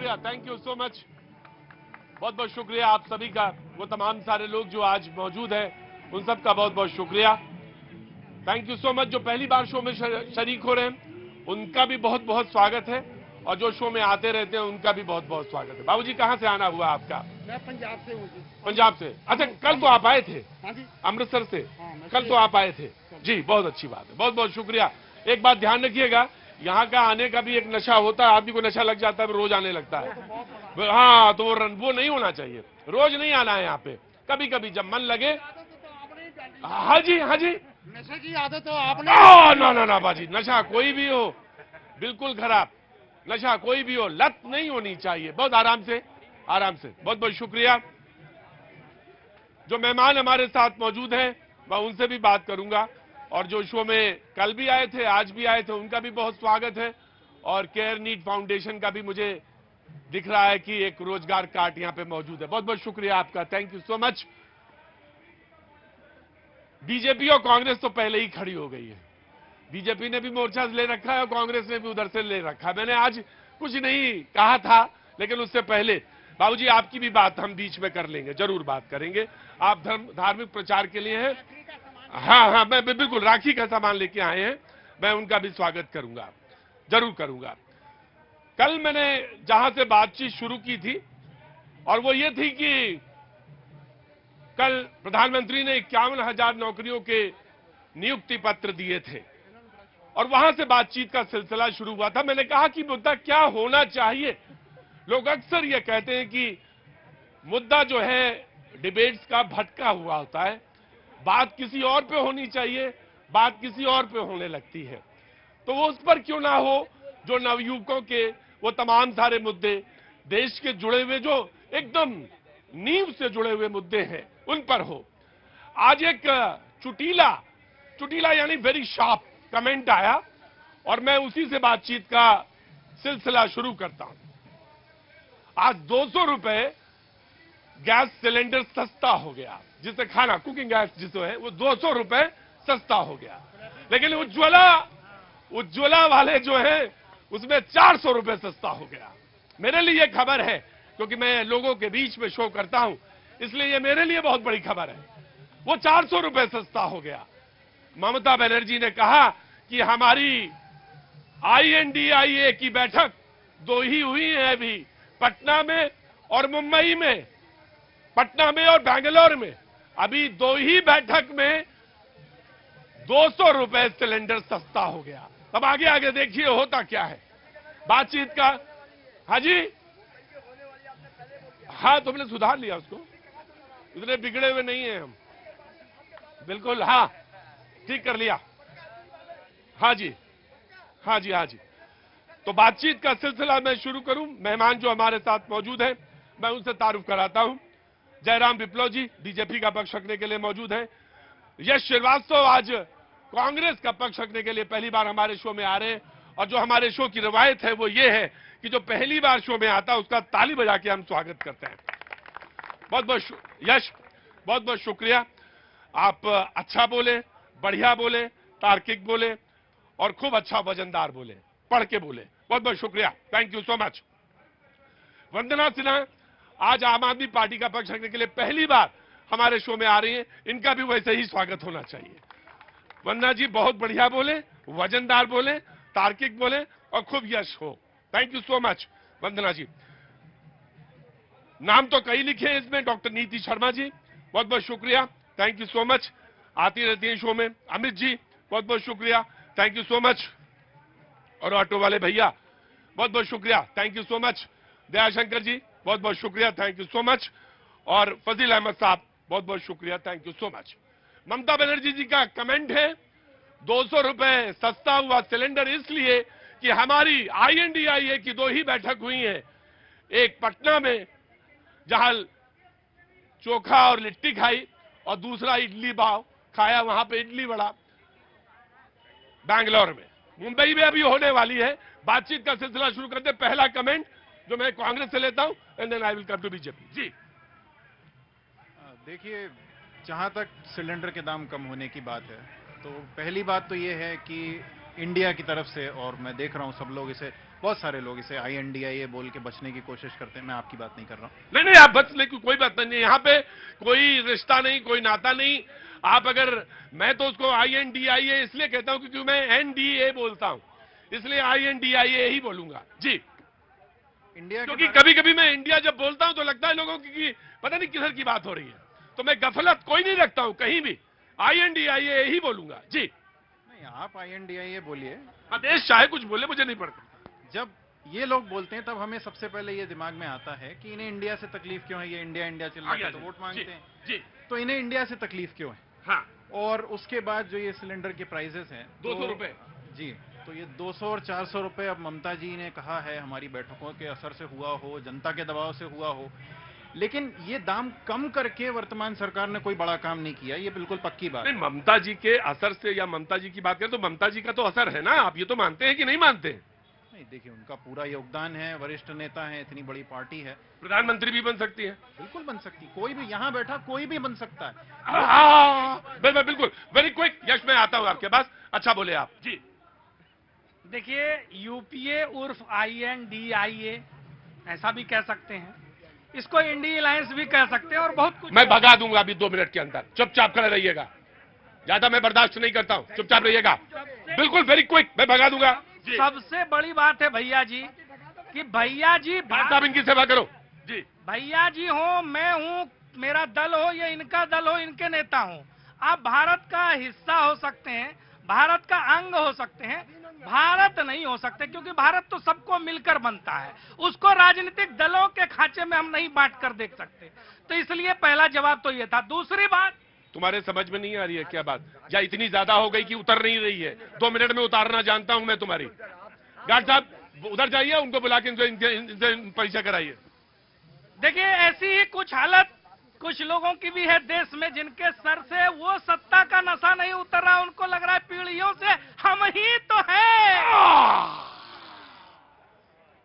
शुक्रिया, thank you so much. बहुत बहुत शुक्रिया आप सभी का, वो तमाम सारे लोग जो आज मौजूद हैं उन सब का बहुत बहुत शुक्रिया। Thank you so much. जो पहली बार शो में शरीक हो रहे हैं उनका भी बहुत बहुत स्वागत है, और जो शो में आते रहते हैं उनका भी बहुत बहुत स्वागत है। बाबूजी कहाँ से आना हुआ आपका? मैं पंजाब से हूँ जी। पंजाब से? अच्छा, कल तो आप आए थे? हाँ जी, अमृतसर से? हाँ, कल तो आप आए थे जी, बहुत अच्छी बात है, बहुत बहुत शुक्रिया। एक बात ध्यान रखिएगा, यहाँ का आने का भी एक नशा होता है, आदमी को नशा लग जाता है, रोज आने लगता है। हाँ, तो वो नहीं होना चाहिए, रोज नहीं आना है यहाँ पे, कभी कभी जब मन लगे। हाँ जी, हाँ जी। नशे की आदत तो आपने। ना ना ना बाजी, नशा कोई भी हो बिल्कुल खराब, नशा कोई भी हो, लत नहीं होनी चाहिए। बहुत आराम से, आराम से। बहुत बहुत शुक्रिया। जो मेहमान हमारे साथ मौजूद हैं मैं उनसे भी बात करूंगा, और जो शो में कल भी आए थे आज भी आए थे उनका भी बहुत स्वागत है। और केयर नीड फाउंडेशन का भी मुझे दिख रहा है कि एक रोजगार कार्ड यहां पे मौजूद है। बहुत बहुत शुक्रिया आपका, thank you so much. BJP और कांग्रेस तो पहले ही खड़ी हो गई है, बीजेपी ने भी मोर्चा ले रखा है और कांग्रेस ने भी उधर से ले रखा है। मैंने आज कुछ नहीं कहा था, लेकिन उससे पहले बाबूजी आपकी भी बात हम बीच में कर लेंगे, जरूर बात करेंगे। आप धार्मिक प्रचार के लिए हैं? हाँ हाँ, मैं बिल्कुल राखी का सामान लेके आए हैं, मैं उनका भी स्वागत करूंगा, जरूर करूंगा। कल मैंने जहां से बातचीत शुरू की थी, और वो ये थी कि कल प्रधानमंत्री ने 51,000 नौकरियों के नियुक्ति पत्र दिए थे, और वहां से बातचीत का सिलसिला शुरू हुआ था। मैंने कहा कि मुद्दा क्या होना चाहिए। लोग अक्सर ये कहते हैं कि मुद्दा जो है डिबेट्स का भटका हुआ होता है, बात किसी और पे होनी चाहिए, बात किसी और पे होने लगती है। तो वो उस पर क्यों ना हो, जो नवयुवकों के वो तमाम सारे मुद्दे, देश के जुड़े हुए जो एकदम नींव से जुड़े हुए मुद्दे हैं उन पर हो। आज एक चुटीला यानी वेरी शार्प कमेंट आया, और मैं उसी से बातचीत का सिलसिला शुरू करता हूं। आज 200 रुपए गैस सिलेंडर सस्ता हो गया, जिसे खाना कुकिंग गैस जिसो है वो 200 रुपए सस्ता हो गया, लेकिन उज्ज्वला वाले जो है उसमें 400 रुपए सस्ता हो गया। मेरे लिए ये खबर है, क्योंकि मैं लोगों के बीच में शो करता हूं, इसलिए ये मेरे लिए बहुत बड़ी खबर है। वो 400 रुपए सस्ता हो गया। ममता बनर्जी ने कहा कि हमारी INDIA की बैठक 2 ही हुई है अभी, पटना में और मुंबई में, पटना में और बैंगलोर में, अभी 2 ही बैठक में 200 रुपए सिलेंडर सस्ता हो गया। अब आगे आगे देखिए होता क्या है बातचीत का। हाँ जी, हाँ तुमने सुधार लिया उसको, इतने बिगड़े हुए नहीं है हम, बिल्कुल हाँ ठीक कर लिया। हाँ जी, हाँ जी, हाँ जी। तो बातचीत का सिलसिला मैं शुरू करूं। मेहमान जो हमारे साथ मौजूद हैं मैं उनसे तारुफ कराता हूं। जयराम विप्लव जी बीजेपी का पक्ष रखने के लिए मौजूद हैं। यश श्रीवास्तव आज कांग्रेस का पक्ष रखने के लिए पहली बार हमारे शो में आ रहे हैं, और जो हमारे शो की रवायत है वो ये है कि जो पहली बार शो में आता है उसका ताली बजा के हम स्वागत करते हैं। बहुत बहुत यश, बहुत बहुत शुक्रिया। आप अच्छा बोले, बढ़िया बोले, तार्किक बोले, और खूब अच्छा वजनदार बोले, पढ़ के बोले। बहुत बहुत शुक्रिया, थैंक यू सो मच। वंदना सिन्हा आज आम आदमी पार्टी का पक्ष रखने के लिए पहली बार हमारे शो में आ रही हैं, इनका भी वैसे ही स्वागत होना चाहिए। वंदना जी बहुत बढ़िया बोले, वजनदार बोले, तार्किक बोले, और खूब यश हो। थैंक यू सो मच वंदना जी। नाम तो कई लिखे हैं इसमें, डॉक्टर नीति शर्मा जी बहुत बहुत शुक्रिया, थैंक यू सो मच, आती रहती है शो में। अमित जी बहुत बहुत शुक्रिया, थैंक यू सो मच। और ऑटो वाले भैया बहुत बहुत शुक्रिया, thank you so much. Dayashankar ji बहुत बहुत शुक्रिया, थैंक यू सो मच। और फजील अहमद साहब बहुत बहुत शुक्रिया, thank you so much. Mamata Banerjee जी का कमेंट है 200 रुपए सस्ता हुआ सिलेंडर इसलिए कि हमारी INDIA की 2 ही बैठक हुई है, एक पटना में जहां चोखा और लिट्टी खाई, और दूसरा इडली पाव खाया, वहां पे इडली वड़ा बैंगलोर में। मुंबई में अभी होने वाली है। बातचीत का सिलसिला शुरू करते, पहला कमेंट जो मैं कांग्रेस से लेता हूं, and then I will come to BJP. जी देखिए, जहां तक सिलेंडर के दाम कम होने की बात है, तो पहली बात तो ये है कि इंडिया की तरफ से, और मैं देख रहा हूँ सब लोग इसे, बहुत सारे लोग इसे INDIA बोल के बचने की कोशिश करते हैं। मैं आपकी बात नहीं कर रहा हूँ। नहीं नहीं, आप बचने की कोई बात नहीं, यहाँ पे कोई रिश्ता नहीं, कोई नाता नहीं। आप अगर, मैं तो उसको INDIA इसलिए कहता हूं क्योंकि मैं NDA बोलता हूं, इसलिए INDIA ही बोलूंगा जी। इंडिया क्योंकि कभी कभी मैं इंडिया जब बोलता हूं तो लगता है लोगों की कि पता नहीं किधर की बात हो रही है, तो मैं गफलत कोई नहीं रखता हूं कहीं भी, INDIA ही बोलूंगा जी। नहीं, आप INDIA बोलिए। देश चाहे कुछ बोले, मुझे नहीं पड़ता। जब ये लोग बोलते हैं तब हमें सबसे पहले ये दिमाग में आता है कि इन्हें इंडिया से तकलीफ क्यों है। ये इंडिया इंडिया चिल्ला के तो वोट मांगते हैं जी। तो इन्हें इंडिया से तकलीफ क्यों है। हाँ, और उसके बाद जो ये सिलेंडर के प्राइसेस हैं 200 रुपए जी, तो ये 200 और 400 रुपए अब ममता जी ने कहा है हमारी बैठकों के असर से हुआ हो, जनता के दबाव से हुआ हो, लेकिन ये दाम कम करके वर्तमान सरकार ने कोई बड़ा काम नहीं किया, ये बिल्कुल पक्की बात है। नहीं, ममता जी के असर से या ममता जी की बात करें तो ममता जी का तो असर है ना, आप ये तो मानते हैं कि नहीं मानते हैं? नहीं, देखिए उनका पूरा योगदान है, वरिष्ठ नेता है, इतनी बड़ी पार्टी है, प्रधानमंत्री भी बन सकती है। बिल्कुल बन सकती, कोई भी यहाँ बैठा कोई भी बन सकता है। बिल्कुल, वेरी क्विक। यश, मैं आता हूं आपके पास। अच्छा बोले आप जी। देखिए, यूपीए उर्फ INDIA ऐसा भी कह सकते हैं, इसको इंडी अलायंस भी कह सकते हैं, और बहुत कुछ। मैं भगा दूंगा अभी 2 मिनट के अंदर, चुपचाप खड़े रहिएगा, ज्यादा मैं बर्दाश्त नहीं करता हूं, चुपचाप रहिएगा। बिल्कुल वेरी क्विक, मैं भगा दूंगा। सबसे बड़ी बात है भैया जी कि भैया जी साहब इनकी सेवा करो जी। भैया जी हो, मैं हूं, मेरा दल हो, या इनका दल हो, इनके नेता हो, आप भारत का हिस्सा हो सकते हैं, भारत का अंग हो सकते हैं, भारत नहीं हो सकते, क्योंकि भारत तो सबको मिलकर बनता है, उसको राजनीतिक दलों के खांचे में हम नहीं बांट कर देख सकते। तो इसलिए पहला जवाब तो ये था। दूसरी बात, तुम्हारे समझ में नहीं आ रही है क्या बात, या इतनी ज्यादा हो गई कि उतर नहीं रही है? 2 मिनट में उतारना जानता हूं मैं तुम्हारी। गार्ड साहब उधर जाइए, उनको बुला के इनसे परिचय कराइए। देखिए, ऐसी ही कुछ हालत कुछ लोगों की भी है देश में, जिनके सर से वो सत्ता का नशा नहीं उतर रहा, उनको लग रहा है पीढ़ियों से हम ही तो हैं।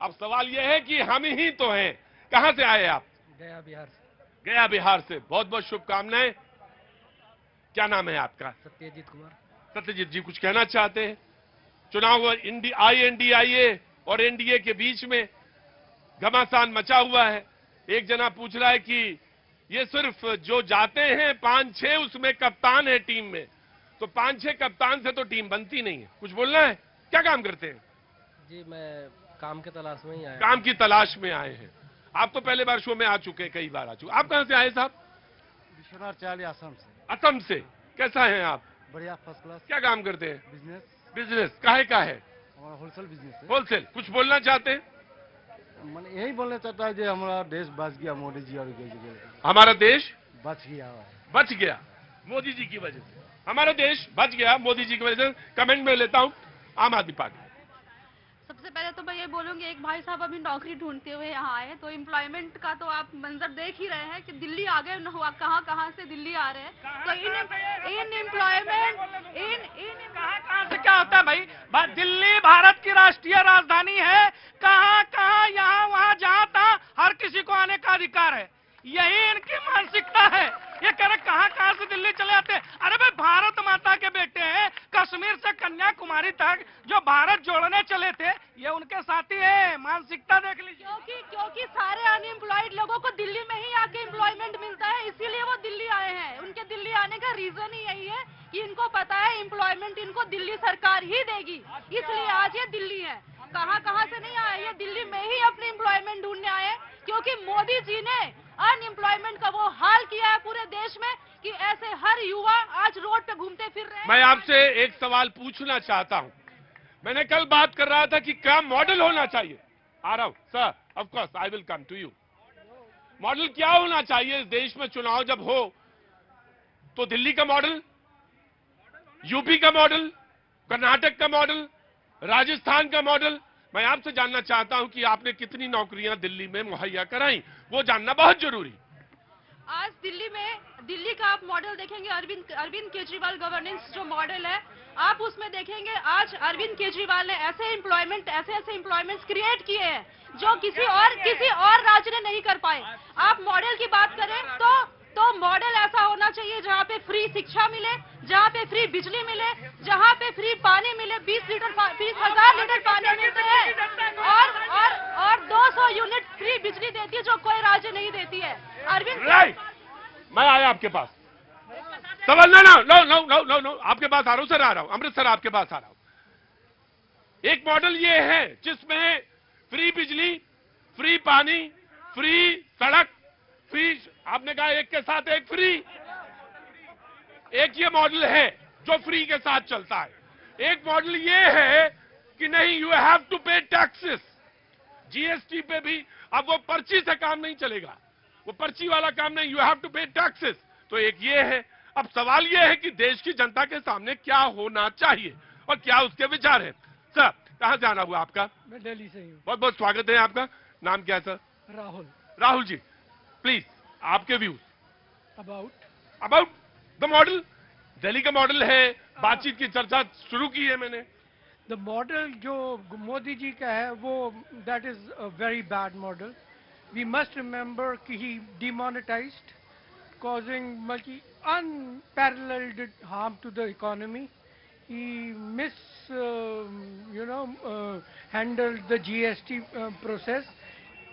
अब सवाल यह है कि हम ही तो हैं। कहां से आए आप? गया बिहार से। गया बिहार से, बहुत बहुत शुभकामनाएं। क्या नाम है आपका? सत्यजीत कुमार। सत्यजीत जी, कुछ कहना चाहते हैं? चुनाव INDIA और NDA के बीच में घमासान मचा हुआ है। एक जना पूछ रहा है कि ये सिर्फ जो जाते हैं 5-6 उसमें कप्तान है टीम में, तो 5-6 कप्तान से तो टीम बनती नहीं है। कुछ बोलना है? क्या काम करते हैं? जी, मैं काम की तलाश में ही आया। काम की तलाश में आए हैं। आप तो पहले बार शो में आ चुके हैं, कई बार आ चुके। आप कहां से आए साहब? विश्वनाथ चाली आसाम से। असम से। कैसा है आप? बढ़िया, फर्स्ट क्लास। क्या काम करते हैं? बिजनेस। बिजनेस काहे का है? हमारा होलसेल बिजनेस है। होलसेल। कुछ बोलना चाहते हैं? मन यही बोलना चाहता है जो हमारा देश बच गया मोदी जी और हमारा देश बच गया है। बच गया मोदी जी की वजह से। हमारा देश बच गया मोदी जी की वजह से। कमेंट में लेता हूं आम आदमी पार्टी। सबसे पहले तो मैं ये बोलूंगी, एक भाई साहब अभी नौकरी ढूंढते हुए यहाँ आए, तो एम्प्लॉयमेंट का तो आप मंजर देख ही रहे हैं कि दिल्ली आ गए, कहाँ कहाँ से दिल्ली आ रहे हैं। तो इन एम्प्लॉयमेंट कहाँ से क्या होता है भाई? दिल्ली भारत की राष्ट्रीय राजधानी है, कहाँ कहाँ, यहाँ वहाँ, जहाँ तहाँ हर किसी को आने का अधिकार है। यही इनकी मानसिकता है। ये कह रहे कहाँ कहाँ से दिल्ली चले जाते हैं। अरे भाई, भारत माता के बेटे हैं, कश्मीर से कन्याकुमारी तक जो भारत जोड़ने चले थे, ये उनके साथी है। मानसिकता देख लीजिए। क्योंकि सारे अनएम्प्लॉयड लोगों को दिल्ली में ही आके एम्प्लॉयमेंट मिलता है, इसीलिए वो दिल्ली आए हैं। उनके दिल्ली आने का रीजन ही यही है कि इनको पता है एम्प्लॉयमेंट इनको दिल्ली सरकार ही देगी, इसलिए आज ये दिल्ली है। कहाँ कहाँ से नहीं आए, ये दिल्ली में ही अपने एम्प्लॉयमेंट ढूंढने आए, क्योंकि मोदी जी ने अनएम्प्लॉयमेंट का वो हाल किया है पूरे देश में कि ऐसे हर युवा आज रोड पे घूमते फिर रहे हैं। मैं आपसे एक सवाल पूछना चाहता हूं। मैंने कल बात कर रहा था कि क्या मॉडल होना चाहिए। आ रहा हूं sir, of course I will come to you. Model क्या होना चाहिए इस देश में? चुनाव जब हो तो दिल्ली का मॉडल, यूपी का मॉडल, कर्नाटक का मॉडल, राजस्थान का मॉडल। मैं आपसे जानना चाहता हूं कि आपने कितनी नौकरियां दिल्ली में मुहैया कराई, वो जानना बहुत जरूरी। आज दिल्ली का आप मॉडल देखेंगे, अरविंद केजरीवाल गवर्नेंस जो मॉडल है, आप उसमें देखेंगे आज अरविंद केजरीवाल ने ऐसे एम्प्लॉयमेंट्स क्रिएट किए हैं जो किसी और राज्य ने नहीं कर पाए। आप मॉडल की बात करें तो तो मॉडल ऐसा होना चाहिए जहाँ पे फ्री शिक्षा मिले, जहाँ पे फ्री बिजली मिले, जहाँ पे फ्री पानी मिले। 20,000 लीटर पानी मिलते हैं और 200 यूनिट फ्री बिजली देती है, जो कोई राज्य नहीं देती है। अरविंद राइट, मैं आया आपके पास सवाल। नो, आपके पास आ रहा हूं सर, आ रहा हूं अमृतसर, आपके पास आ रहा हूं। एक मॉडल ये है जिसमें फ्री बिजली, फ्री पानी, फ्री सड़क, फ्री, आपने कहा एक के साथ एक फ्री। एक ये मॉडल है जो फ्री के साथ चलता है। एक मॉडल ये है कि नहीं, यू हैव टू पे टैक्सेस। जीएसटी पे भी अब वो पर्ची से काम नहीं चलेगा, वो पर्ची वाला काम नहीं, यू हैव टू पे टैक्सेस। तो एक ये है। अब सवाल ये है कि देश की जनता के सामने क्या होना चाहिए और क्या उसके विचार है। सर, कहां से आना हुआ आपका? मैं दिल्ली से ही हूँ। बहुत बहुत स्वागत है आपका। नाम क्या है सर? राहुल। राहुल जी, प्लीज आपके views about the model. Delhi का मॉडल है, बातचीत की चर्चा शुरू की है मैंने। द मॉडल जो मोदी जी का है वो that is a very bad model. We must remember कि he demonetized, causing multi unparalleled harm to the economy. He handled the GST process.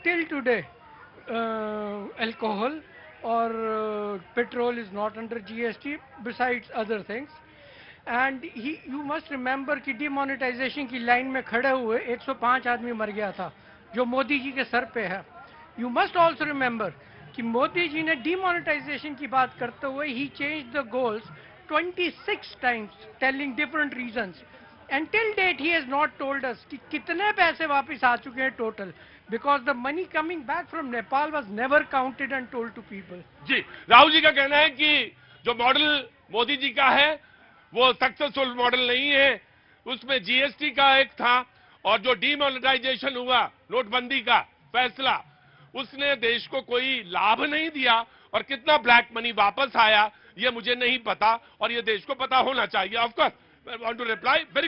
Till today, alcohol or petrol is not under GST, besides other things. And you must remember कि demonetization की line में खड़े हुए 105 आदमी मर गया था, जो मोदी जी के सर पे है। You must also remember कि मोदी जी ने डिमोनेटाइजेशन की बात करते हुए ही change the goals 26 times, telling different reasons, and till date he has not told us कि कितने पैसे वापस आ चुके हैं total, because the money coming back from Nepal was never counted and told to people. जी, राहुल जी का कहना है कि जो मॉडल मोदी जी का है वो सक्सेसफुल मॉडल नहीं है। उसमें जीएसटी का एक था और जो डिमोनेटाइजेशन हुआ, नोटबंदी का फैसला, उसने देश को कोई लाभ नहीं दिया और कितना ब्लैक मनी वापस आया ये मुझे नहीं पता और ये देश को पता होना चाहिए। Of course I want to reply very